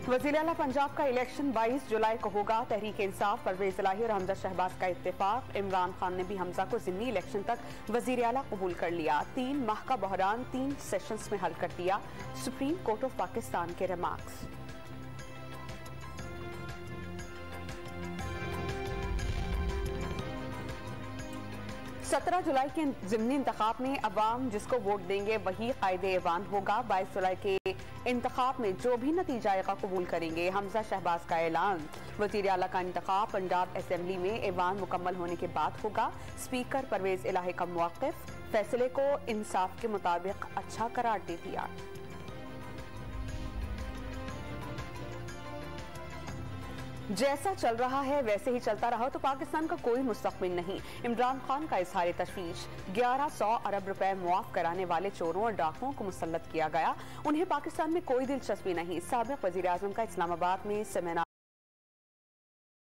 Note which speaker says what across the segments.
Speaker 1: वज़ीर-ए-आला पंजाब का इलेक्शन 22 जुलाई को होगा। तहरीक इंसाफ, परवेज इलाही और हमजा शहबाज का इत्तेफाक। इमरान खान ने भी हमजा को ज़िमनी इलेक्शन तक वज़ीर-ए-आला कबूल कर लिया। 3 माह का बहरान 3 सेशंस में हल कर दिया। सुप्रीम कोर्ट ऑफ पाकिस्तान के रिमार्क्स। सत्रह जुलाई के ज़िमनी इंतखाब में अवाम जिसको वोट देंगे वही कायदे-ए-वान होगा। 22 जुलाई के इंतखाब में जो भी नतीजा आएगा कबूल करेंगे। हमजा शहबाज का ऐलान। वज़ीर आला का इंतखाब पंजाब असेंबली में ऐवान मुकम्मल होने के बाद होगा। स्पीकर परवेज इलाही का मौक़िफ़, फैसले को इंसाफ के मुताबिक अच्छा करार दे दिया। जैसा चल रहा है वैसे ही चलता रहा तो पाकिस्तान का कोई मुस्तक़बिल नहीं। इमरान खान का इज़हार तशवीश। 1100 अरब रुपए मुआफ कराने वाले चोरों और डाकुओं को मुसल्लत किया गया। उन्हें पाकिस्तान में कोई दिलचस्पी नहीं। साबिक़ वज़ीर आज़म का इस्लामाबाद में सेमिनार।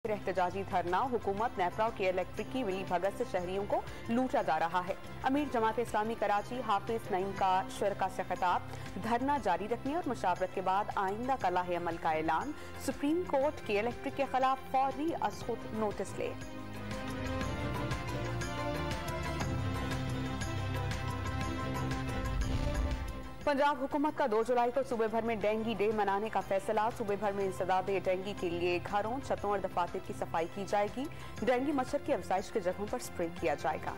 Speaker 1: एहतजाजी धरना। हुकूमत नेपरा और केयर इलेक्ट्रिक की मिली भगत से शहरियों को लूटा जा रहा है। अमीर जमात इस्लामी कराची हाफिज नईम का शुरका से खिताब। धरना जारी रखने और मुशावरत के बाद आइंदा का लाहे अमल का ऐलान। सुप्रीम कोर्ट केयर इलेक्ट्रिक के खिलाफ फौरी असखुद नोटिस ले। पंजाब हुकूमत का 2 जुलाई को सूबे भर में डेंगी डे मनाने का फैसला। सूबे भर में इंसदाद डेंगी के लिए घरों, छतों और दफातर की सफाई की जाएगी। डेंगी मच्छर की अफजाइश की जगहों पर स्प्रे किया जाएगा।